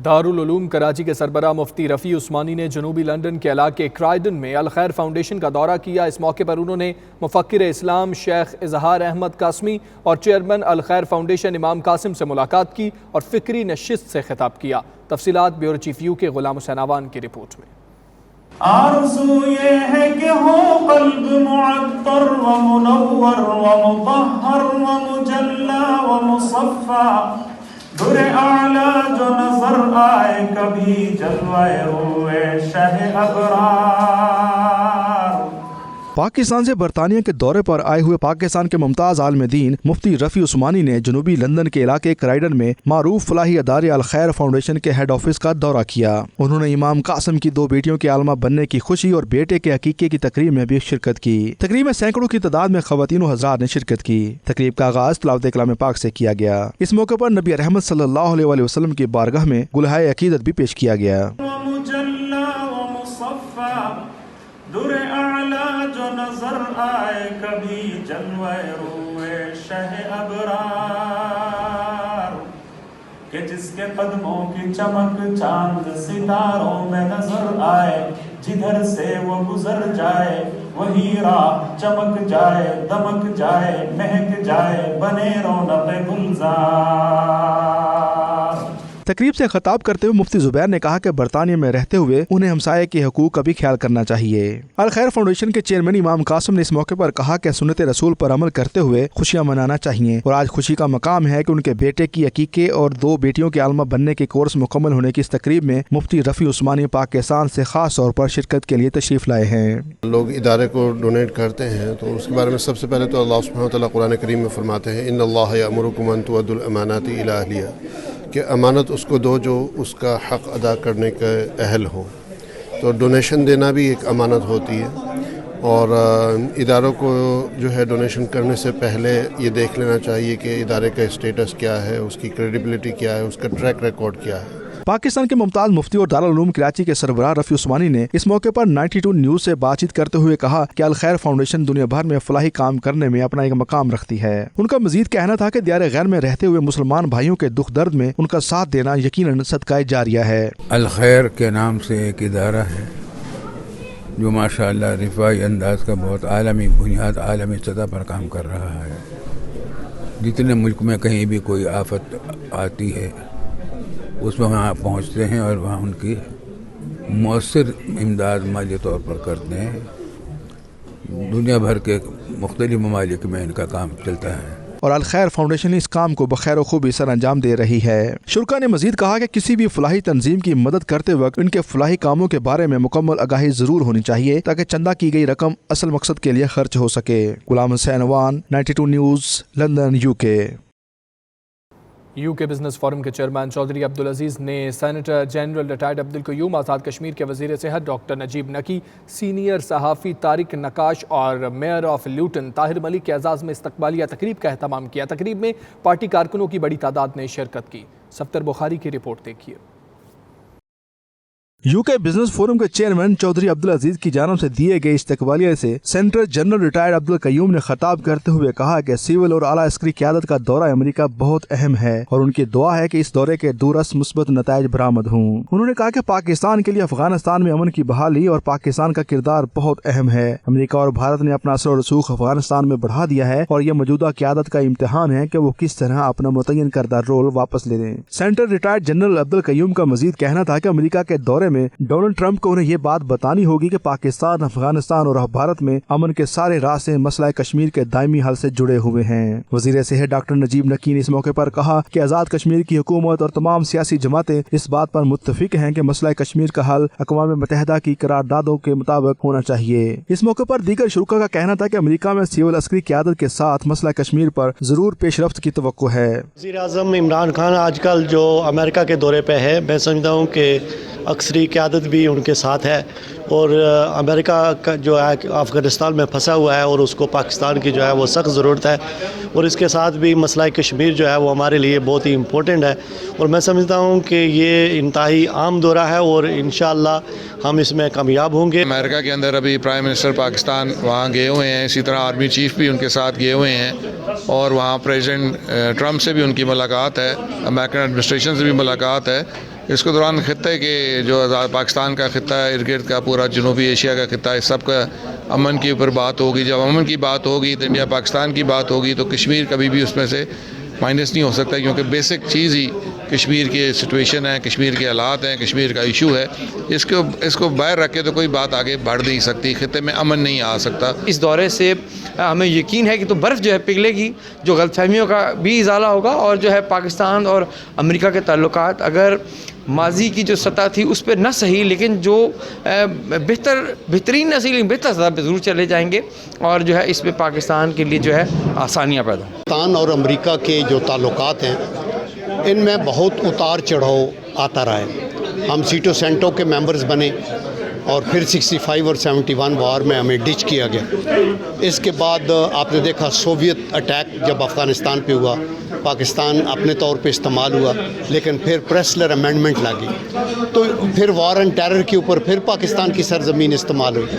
دارالعلوم کراچی کے سربراہ مفتی رفیع عثمانی نے جنوبی لندن کے علاقے کرائیڈن میں الخیر فاؤنڈیشن کا دورہ کیا۔ اس موقع پر انہوں نے مفکر اسلام شیخ اظہار احمد قاسمی اور چیئرمین الخیر فاؤنڈیشن امام قاسم سے ملاقات کی اور فکری نشست سے خطاب کیا۔ تفصیلات بیورو چیف یو کے غلام حسین آوان کی رپورٹ میں۔ آرزو یہ ہے کہ ہو قلب معطر و منور و مطہر و مجلا و مصفا، در اعلی جو نظر آئے کبھی جلوہ روئے شہ ابرار۔ پاکستان سے برطانیہ کے دورے پر آئے ہوئے پاکستان کے ممتاز عالم دین مفتی رفیع عثمانی نے جنوبی لندن کے علاقے کرائیڈن میں معروف فلاحی ادارے الخیر فاؤنڈیشن کے ہیڈ آفس کا دورہ کیا۔ انہوں نے امام قاسم کی 2 بیٹیوں کے عالمہ بننے کی خوشی اور بیٹے کے عقیقے کی تقریب میں بھی شرکت کی۔ تقریب میں سینکڑوں کی تعداد میں خواتین و حضرات نے شرکت کی۔ تقریب کا آغاز تلاوت کلام پاک سے کیا گیا۔ اس موقع پر نبی رحمت صلی اللہ علیہ وسلم کی بارگاہ میں گلہائے عقیدت بھی پیش کیا گیا۔ در اعلی جو نظر آئے کبھی جلوہ روئے شہ ابرار، کہ جس کے قدموں کی چمک چاند ستاروں میں نظر آئے، جدھر سے وہ گزر جائے وہی راہ چمک جائے، دمک جائے، مہک جائے، بنے رونق گلزار۔ تقریب سے خطاب کرتے ہوئے مفتی زبیر نے کہا کہ برطانیہ میں رہتے ہوئے انہیں ہمسائے کے حقوق کا بھی خیال کرنا چاہیے۔ الخیر فاؤنڈیشن کے چیئرمین امام قاسم نے اس موقع پر کہا کہ سنت رسول پر عمل کرتے ہوئے خوشیاں منانا چاہیے اور آج خوشی کا مقام ہے کہ ان کے بیٹے کی عقیقے اور 2 بیٹیوں کے عالمہ بننے کے کورس مکمل ہونے کی اس تقریب میں مفتی رفیع عثمانی پاکستان سے خاص طور پر شرکت کے لیے تشریف لائے ہیں۔ لوگ ادارے کو ڈونیٹ کرتے ہیں تو اس کے بارے میں سب سے پہلے تو اللہ سبحانہ وتعالیٰ قرآن کریم میں فرماتے ہیں ان اللہ یأمرکم ان تؤدوا الامانات الی اہلیہا، کہ امانت اس کو دو جو اس کا حق ادا کرنے کے اہل ہو۔ تو ڈونیشن دینا بھی ایک امانت ہوتی ہے، اور اداروں کو جو ہے ڈونیشن کرنے سے پہلے یہ دیکھ لینا چاہیے کہ ادارے کا اسٹیٹس کیا ہے، اس کی کریڈیبلٹی کیا ہے، اس کا ٹریک ریکارڈ کیا ہے۔ پاکستان کے ممتاز مفتی اور دارالعلوم کراچی کے سربراہ رفیع عثمانی نے اس موقع پر 92 نیوز سے بات چیت کرتے ہوئے کہا کہ الخیر فاؤنڈیشن دنیا بھر میں فلاحی کام کرنے میں اپنا ایک مقام رکھتی ہے۔ ان کا مزید کہنا تھا کہ دیار غیر میں رہتے ہوئے مسلمان بھائیوں کے دکھ درد میں ان کا ساتھ دینا یقیناً صدقہ جاریہ ہے۔ الخیر کے نام سے ایک ادارہ ہے جو ماشاءاللہ رفاعی انداز کا بہت عالمی بنیاد، عالمی سطح پر کام کر رہا ہے۔ جتنے ملک میں کہیں بھی کوئی آفت آتی ہے اس میں وہاں پہنچتے ہیں اور وہاں ان کی مؤثر امداد مالی طور پر کرتے ہیں۔ دنیا بھر کے مختلف ممالک میں ان کا کام چلتا ہے اور الخیر فاؤنڈیشن اس کام کو بخیر و خوبی سر انجام دے رہی ہے۔ شرکا نے مزید کہا کہ کسی بھی فلاحی تنظیم کی مدد کرتے وقت ان کے فلاحی کاموں کے بارے میں مکمل آگاہی ضرور ہونی چاہیے تاکہ چندہ کی گئی رقم اصل مقصد کے لیے خرچ ہو سکے۔ غلام حسین آوان، 92 نیوز، لندن، UK۔ یو کے بزنس فورم کے چیئرمین چودھری عبدالعزیز نے senator general retired Abdul Qayyum, Azad Kashmir کے وزیر صحت ڈاکٹر نجیب نکی، سینئر صحافی طارق نقاش اور میئر آف لیوٹن طاہر ملک کے اعزاز میں استقبالیہ تقریب کا اہتمام کیا۔ تقریب میں پارٹی کارکنوں کی بڑی تعداد نے شرکت کی۔ صفدر بخاری کی رپورٹ دیکھیے۔ یو کے بزنس فورم کے چیئرمین چودھری عبدالعزیز کی جانب سے دیے گئے استقبالیہ سے سینیٹر جنرل ریٹائرڈ عبدالقیوم نے خطاب کرتے ہوئے کہا کہ سول اور اعلیٰ عسکری قیادت کا دورہ امریکہ بہت اہم ہے اور ان کی دعا ہے کہ اس دورے کے دورس مثبت نتائج برآمد ہوں۔ انہوں نے کہا کہ پاکستان کے لیے افغانستان میں امن کی بحالی اور پاکستان کا کردار بہت اہم ہے۔ امریکہ اور بھارت نے اپنا اثر و رسوخ افغانستان میں بڑھا دیا ہے اور یہ موجودہ قیادت کا امتحان ہے کہ وہ کس طرح اپنا متعین کردہ رول واپس لے لیں۔ سینیٹر ریٹائرڈ جنرل عبدالقیوم کا مزید کہنا تھا کہ امریکہ کے دورے میں ڈونلڈ ٹرمپ کو انہیں یہ بات بتانی ہوگی کہ پاکستان، افغانستان اور بھارت میں امن کے سارے راستے مسئلہ کشمیر کے دائمی حل سے جڑے ہوئے ہیں۔ وزیر صحت ڈاکٹر نجیب نکی نے اس موقع پر کہا کہ آزاد کشمیر کی حکومت اور تمام سیاسی جماعتیں اس بات پر متفق ہیں کہ مسئلہ کشمیر کا حل اقوام متحدہ کی قراردادوں کے مطابق ہونا چاہیے۔ اس موقع پر دیگر شرکا کا کہنا تھا کہ امریکہ میں سول عسکری قیادت کے ساتھ مسئلہ کشمیر پر ضرور پیش رفت کی توقع ہے۔ وزیر اعظم عمران خان آج کل جو امریکہ کے دورے پہ ہے، میں سمجھتا ہوں کہ عسکری قیادت بھی ان کے ساتھ ہے اور امریکہ کا جو ہے افغانستان میں پھنسا ہوا ہے اور اس کو پاکستان کی جو ہے وہ سخت ضرورت ہے، اور اس کے ساتھ بھی مسئلہ کشمیر جو ہے وہ ہمارے لیے بہت ہی امپورٹنٹ ہے، اور میں سمجھتا ہوں کہ یہ انتہائی عام دورہ ہے اور انشاءاللہ ہم اس میں کامیاب ہوں گے۔ امریکہ کے اندر ابھی پرائم منسٹر پاکستان وہاں گئے ہوئے ہیں، اسی طرح آرمی چیف بھی ان کے ساتھ گئے ہوئے ہیں اور وہاں پریزیڈنٹ ٹرمپ سے بھی ان کی ملاقات ہے، امریکن ایڈمنسٹریشن سے بھی ملاقات ہے۔ اس کے دوران خطے کے جو آزاد پاکستان کا خطہ ہے، ارد گرد کا پورا جنوبی ایشیا کا خطہ ہے، سب کا امن کے اوپر بات ہوگی. جب امن کی بات ہوگی تو انڈیا پاکستان کی بات ہوگی، تو کشمیر کبھی بھی اس میں سے مائنس نہیں ہو سکتا، کیونکہ بیسک چیز ہی کشمیر کی سچویشن ہے، کشمیر کے حالات ہیں، کشمیر کا ایشو ہے. اس کو باہر رکھ کے تو کوئی بات آگے بڑھ نہیں سکتی، خطے میں امن نہیں آ سکتا. اس دورے سے ہمیں یقین ہے کہ تو برف جو ہے پگھلے گی، جو غلط فہمیوں کا بھی ازالہ ہوگا، اور جو ہے پاکستان اور امریکہ کے تعلقات اگر ماضی کی جو سطح تھی اس پہ نہ صحیح، لیکن جو بہترین نہ صحیح لیکن بہتر سطح پہ ضرور چلے جائیں گے، اور جو ہے اس میں پاکستان کے لیے جو ہے آسانیاں پیدا ہوں. پاکستان اور امریکہ کے جو تعلقات ہیں ان میں بہت اتار چڑھاؤ آتا رہا ہے. ہم سیٹو سینٹو کے ممبرز بنے اور پھر 65 اور 71 وار میں ہمیں ڈچ کیا گیا. اس کے بعد آپ نے دیکھا سوویت اٹیک جب افغانستان پہ ہوا، پاکستان اپنے طور پہ استعمال ہوا، لیکن پھر پریسلر امینڈمنٹ لگی، تو پھر وار اینڈ ٹیرر کے اوپر پھر پاکستان کی سرزمین استعمال ہوئی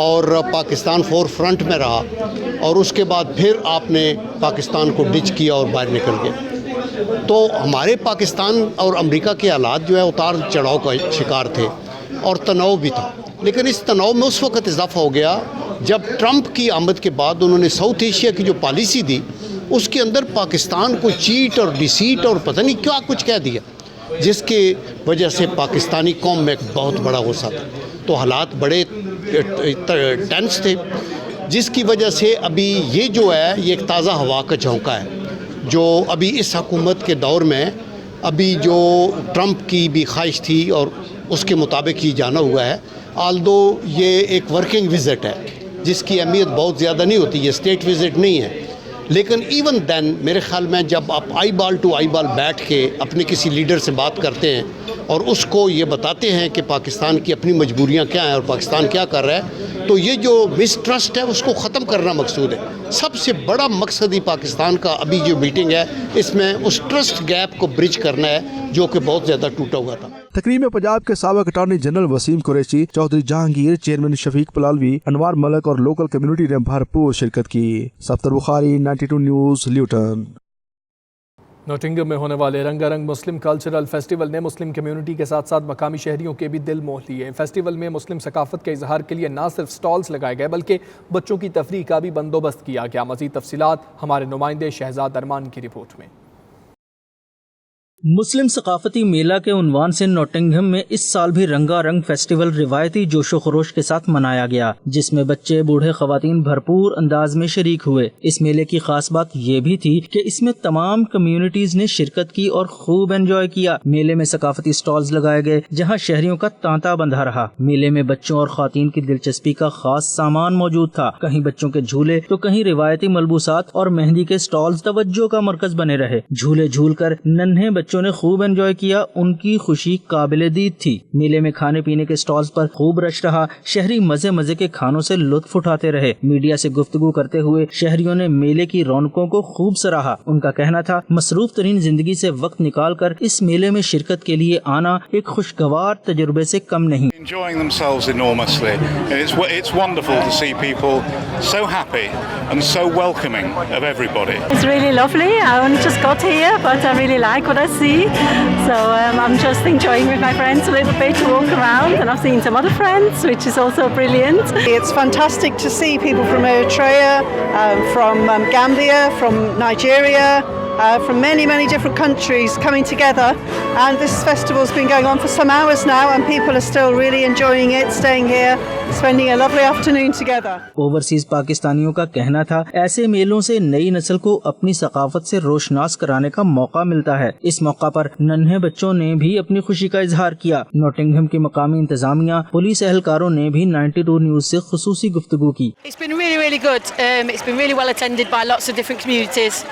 اور پاکستان فور فرنٹ میں رہا، اور اس کے بعد پھر آپ نے پاکستان کو ڈچ کیا اور باہر نکل گئے. تو ہمارے پاکستان اور امریکہ کے حالات جو ہے اتار چڑھاؤ کا شکار تھے اور تناؤ بھی تھا. لیکن اس تناؤ میں اس وقت اضافہ ہو گیا جب ٹرمپ کی آمد کے بعد انہوں نے ساؤتھ ایشیا کی جو پالیسی دی اس کے اندر پاکستان کو چیٹ اور ڈیسیٹ اور پتہ نہیں کیا کچھ کہہ دیا، جس کی وجہ سے پاکستانی قوم میں ایک بہت بڑا غصہ تھا. تو حالات بڑے ٹینس تھے، جس کی وجہ سے ابھی یہ جو ہے یہ ایک تازہ ہوا کا جھونکا ہے جو ابھی اس حکومت کے دور میں ابھی جو ٹرمپ کی بھی خواہش تھی اور اس کے مطابق ہی جانا ہوا ہے. آلدو یہ ایک ورکنگ وزٹ ہے جس کی اہمیت بہت زیادہ نہیں ہوتی، یہ اسٹیٹ وزٹ نہیں ہے، لیکن ایون دین میرے خیال میں جب آپ آئی بال ٹو آئی بال بیٹھ کے اپنے کسی لیڈر سے بات کرتے ہیں اور اس کو یہ بتاتے ہیں کہ پاکستان کی اپنی مجبوریاں کیا ہیں اور پاکستان کیا کر رہا ہے، تو یہ جو مسٹرسٹ ہے اس کو ختم کرنا مقصود ہے. سب سے بڑا مقصد ہی پاکستان کا ابھی جو میٹنگ ہے اس میں اس ٹرسٹ گیپ کو برج کرنا ہے جو کہ بہت زیادہ ٹوٹا ہوا تھا. تقریب میں پنجاب کے سابق attorney general Waseem Qureshi, Chaudhry Jahangir, chairman Shafiq Palalvi, Anwar Malik اور لوکل کمیونٹی نے بھرپور شرکت کی. سفتر بخاری، 92 نیوز، لیوٹن. نوٹنگم میں ہونے والے رنگا رنگ مسلم کلچرل فیسٹیول نے مسلم کمیونٹی کے ساتھ ساتھ مقامی شہریوں کے بھی دل موہ لیے. فیسٹیول میں مسلم ثقافت کے اظہار کے لیے نہ صرف سٹالز لگائے گئے بلکہ بچوں کی تفریح کا بھی بندوبست کیا گیا. مزید تفصیلات ہمارے نمائندے شہزاد ارمان کی رپورٹ میں. مسلم ثقافتی میلہ کے عنوان سے نوٹنگہم میں اس سال بھی رنگا رنگ فیسٹیول روایتی جوش و خروش کے ساتھ منایا گیا، جس میں بچے بوڑھے خواتین بھرپور انداز میں شریک ہوئے. اس میلے کی خاص بات یہ بھی تھی کہ اس میں تمام کمیونٹیز نے شرکت کی اور خوب انجوائے کیا. میلے میں ثقافتی سٹالز لگائے گئے جہاں شہریوں کا تانتا بندھا رہا. میلے میں بچوں اور خواتین کی دلچسپی کا خاص سامان موجود تھا. کہیں بچوں کے جھولے تو کہیں روایتی ملبوسات اور مہندی کے سٹالز توجہ کا مرکز بنے رہے. جھولے جھول کر ننھے بچوں نے خوب انجوائے کیا، ان کی خوشی قابل دید تھی. میلے میں کھانے پینے کے سٹالز پر خوب رش رہا. شہری مزے مزے کے کھانوں سے لطف اٹھاتے رہے. میڈیا سے گفتگو کرتے ہوئے شہریوں نے میلے کی رونقوں کو خوب سراہا. ان کا کہنا تھا مصروف ترین زندگی سے وقت نکال کر اس میلے میں شرکت کے لیے آنا ایک خوشگوار تجربے سے کم نہیں. Enjoying themselves enormously. It's wonderful to see people so happy and so welcoming of everybody. It's really lovely. I only just got here, but I really like what I see. So I'm just enjoying with my friends a little bit to walk around, and I've seen some other friends, which is also brilliant. It's fantastic to see people from Eritrea, from Gambia, from Nigeria, from many different countries coming together, and this festival's been going on for some hours now and people are still really enjoying it, staying here, spending a lovely afternoon together. Overseas پاکستانیوں کا کہنا تھا ایسے میلوں سے نئی نسل کو اپنی ثقافت سے روشناس کرانے کا موقع ملتا ہے. اس موقع پر ننھے بچوں نے بھی اپنی خوشی کا اظہار کیا. نوٹنگہم کی مقامی انتظامیہ، پولیس اہلکاروں نے بھی 92 نیوز سے خصوصی گفتگو کی. It's been really good. It's been really well attended by lots of different communities.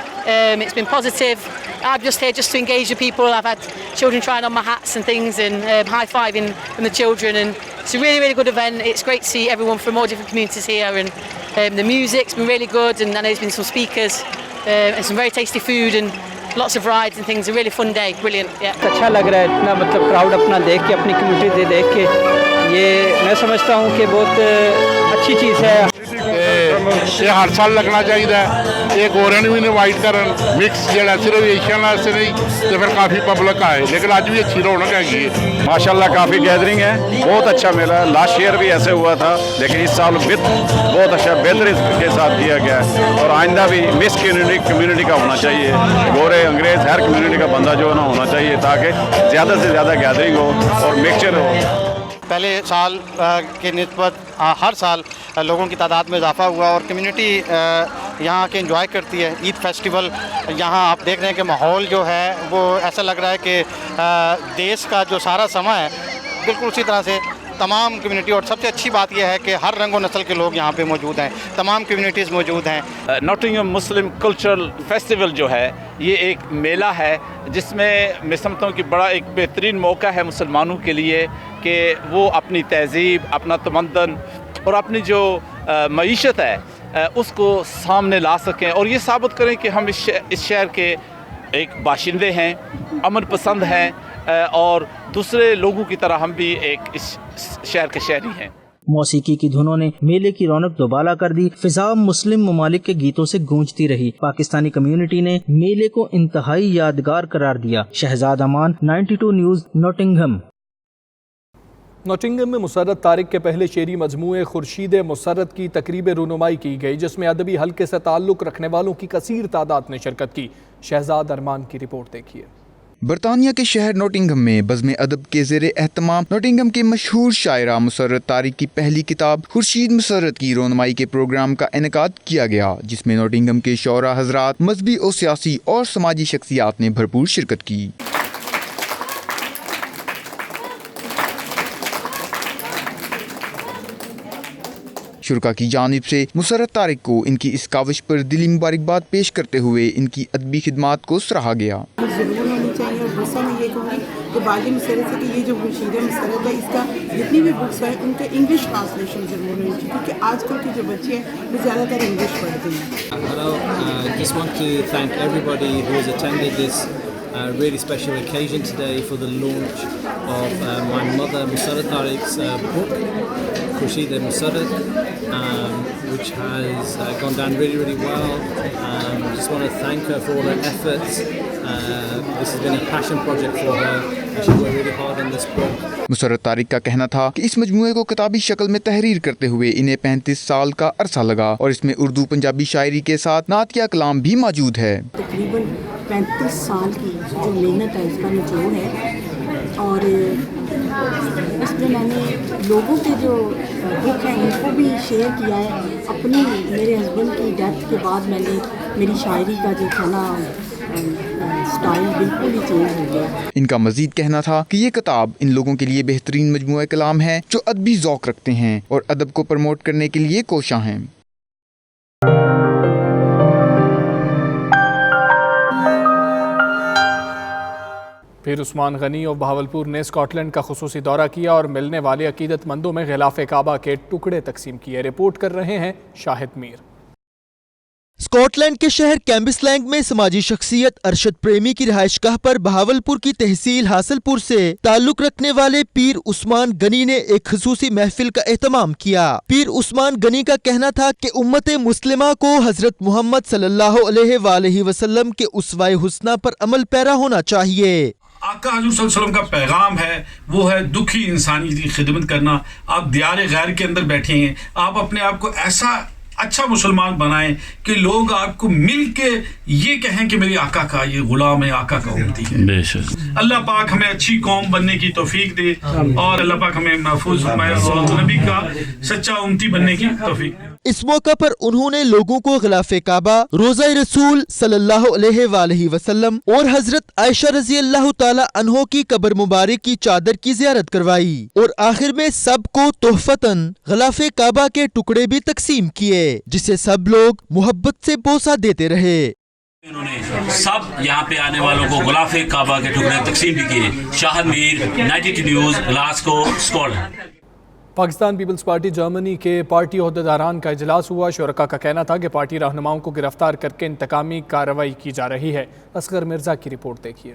It's been positive. I'm just here just to engage with people. I've had children trying on my hats and things and high-fiving from the children, and it's a really good event. It's great to see everyone from all different communities here, and the music's been really good, and I know there's been some speakers and some very tasty food and lots of rides and things. A really fun day. Brilliant. Yeah. اچھا لگ رہا ہے اتنا مطلب crowd اپنا دیکھ کے، اپنی کمیونٹی دیکھ کے. یہ میں سمجھتا ہوں کہ بہت اچھی چیز ہے. یہ ہر سال لگنا چاہیے. ایک اورن بھی انوائٹ کرن مکس جڑا صرف ایشین واسطے نہیں تو پھر کافی پبلک آئے, لیکن اج بھی اچھی رونق ہے. ماشاءاللہ کافی گیدرنگ ہے, بہت اچھا میلہ ہے. لاسٹ ایئر بھی ایسے ہوا تھا, لیکن اس سال بہت اچھا بہتر کے ساتھ کیا گیا ہے. اور آئندہ بھی مس کمیونٹی کا ہونا چاہیے, گورے انگریز ہر کمیونٹی کا بندہ جو ہے نا ہونا چاہیے, تاکہ زیادہ سے زیادہ گیدرنگ ہو اور مکسچر ہو. پہلے سال کے نسبت ہر سال لوگوں کی تعداد میں اضافہ ہوا اور کمیونٹی یہاں کے انجوائے کرتی ہے. عید فیسٹیول یہاں آپ دیکھ رہے ہیں کہ ماحول جو ہے وہ ایسا لگ رہا ہے کہ دیش کا جو سارا سما ہے بالکل اسی طرح سے تمام کمیونٹی. اور سب سے اچھی بات یہ ہے کہ ہر رنگ و نسل کے لوگ یہاں پہ موجود ہیں, تمام کمیونٹیز موجود ہیں. ناٹنگھم مسلم کلچرل فیسٹیول جو ہے یہ ایک میلہ ہے جس میں میں سمجھتا ہوں کہ بڑا ایک بہترین موقع ہے مسلمانوں کے لیے کہ وہ اپنی تہذیب, اپنا تمدن اور اپنی جو معیشت ہے اس کو سامنے لا سکیں اور یہ ثابت کریں کہ ہم اس شہر کے ایک باشندے ہیں, امن پسند ہیں اور دوسرے لوگوں کی طرح ہم بھی ایک اس شہر کے شہری ہیں. موسیقی کی دھنوں نے میلے کی رونق دوبالا کر دی. فضا مسلم ممالک کے گیتوں سے گونجتی رہی. پاکستانی کمیونٹی نے میلے کو انتہائی یادگار قرار دیا. شہزاد امان, 92 نیوز, نوٹنگھم. نوٹنگھم میں مسرت طارق کے پہلے شعری مجموعے خورشید مسرت کی تقریب رونمائی کی گئی, جس میں ادبی حلقے سے تعلق رکھنے والوں کی کثیر تعداد نے شرکت کی. شہزاد ارمان کی رپورٹ دیکھیے. برطانیہ کے شہر نوٹنگھم میں بزم ادب کے زیر اہتمام نوٹنگھم کے مشہور شاعرہ مسرت طارق کی پہلی کتاب خورشید مسرت کی رونمائی کے پروگرام کا انعقاد کیا گیا, جس میں نوٹنگھم کے شعراء حضرات, مذہبی اور سیاسی اور سماجی شخصیات نے بھرپور شرکت کی. شرکا کی جانب سے مسرت طارق کو ان کی اس کاوش پر دلی مبارکباد پیش کرتے ہوئے ان کی ادبی خدمات کو سراہا گیا. ضرور ہونی چاہیے اور دوسرا میں یہ کہوں گی کہ باغ مسرت سے کہ یہ جو خورشید مسرت ہے اس کا جتنی بھی بکس ہیں ان کے انگلش ٹرانسلیشن ضرور ہونی چاہیے, کیونکہ آج کل کے جو بچے ہیں وہ زیادہ تر انگلش پڑھتے ہیں. Hello, just want to thank everybody who has attended this really special occasion today for the launch of my mother Musarrat Tariq's book, Khurshid Musarrat, which has gone down really well. Just want to thank her for all her efforts. This has been a passion project for her and she worked really hard on this book. مسرت طارق کا کہنا تھا کہ اس مجموعے کو کتابی شکل میں تحریر کرتے ہوئے انہیں 35 سال کا عرصہ لگا اور اس میں اردو پنجابی شاعری کے ساتھ نعتیہ کلام بھی موجود ہے. تقریباً 35 سال کی جو محنت ہے اس کا نچوڑ ہے اور اس میں میں نے لوگوں کے جو بک ہیں ان کو بھی شیئر کیا ہے. اپنی میرے ہسبینڈ کی ڈیتھ کے بعد میں نے میری شاعری کا جو تھا نا سٹائل بالکل ہی چینج ہو گیا. ان کا مزید کہنا تھا کہ یہ کتاب ان لوگوں کے لیے بہترین مجموعہ کلام ہے جو ادبی ذوق رکھتے ہیں اور ادب کو پروموٹ کرنے کے لیے کوشاں ہیں. پھر عثمان غنی اور بہاولپور نے اسکاٹ لینڈ کا خصوصی دورہ کیا اور ملنے والے عقیدت مندوں میں غلاف کعبہ کے ٹکڑے تقسیم کیے. رپورٹ کر رہے ہیں شاہد میر. اسکاٹ لینڈ کے شہر کیمبسلینگ میں سماجی شخصیت ارشد پریمی کی رہائش گاہ پر بہاولپور کی تحصیل حاصل پور سے تعلق رکھنے والے پیر عثمان غنی نے ایک خصوصی محفل کا اہتمام کیا. پیر عثمان غنی کا کہنا تھا کہ امت مسلمہ کو حضرت محمد صلی اللہ علیہ وآلہ وسلم کے اسوہ حسنہ پر عمل پیرا ہونا چاہیے. آقا حضور صلی اللہ علیہ وسلم کا پیغام ہے وہ ہے دکھی انسانی کی خدمت کرنا. آپ دیار غیر کے اندر بیٹھے ہیں, آپ اپنے آپ کو ایسا اچھا مسلمان بنائیں کہ لوگ آپ کو مل کے یہ کہیں کہ میری آقا کا یہ غلام ہے, آقا کا امتی ہے. اللہ پاک ہمیں اچھی قوم بننے کی توفیق دے اور اللہ پاک ہمیں محفوظ فرمائے اور نبی کا سچا امتی بننے کی توفیق دے. اس موقع پر انہوں نے لوگوں کو غلاف کعبہ, روضہ رسول صلی اللہ علیہ وآلہ وسلم اور حضرت عائشہ رضی اللہ تعالی عنہ کی قبر مبارک کی چادر کی زیارت کروائی اور آخر میں سب کو تحفتاً غلاف کعبہ کے ٹکڑے بھی تقسیم کیے, جسے سب لوگ محبت سے بوسہ دیتے رہے. انہوں نے سب یہاں پہ آنے والوں کو غلاف کعبہ کے ٹکڑے تقسیم بھی کیے. Shahid Mir, 92 News, Glasgow, Scotland. Pakistan Peoples Party جرمنی کے پارٹی عہدیداران کا اجلاس ہوا. شرکاء کا کہنا تھا کہ پارٹی رہنماؤں کو گرفتار کر کے انتقامی کارروائی کی جا رہی ہے. اصغر مرزا کی رپورٹ دیکھیے.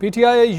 PTI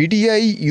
PTI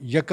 1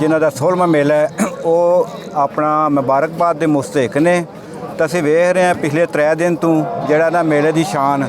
ਜਿਨ੍ਹਾਂ ਦਾ 16ਵਾਂ ਮੇਲਾ ਹੈ, ਉਹ ਆਪਣਾ ਮੁਬਾਰਕਬਾਦ ਦੇ ਮੁਸਤਹਿਕ ਨੇ। ਤਾਂ ਅਸੀਂ ਵੇਖ ਰਹੇ ਹਾਂ ਪਿਛਲੇ 3 ਦਿਨ ਤੋਂ ਜਿਹੜਾ ਨਾ ਮੇਲੇ ਦੀ ਸ਼ਾਨ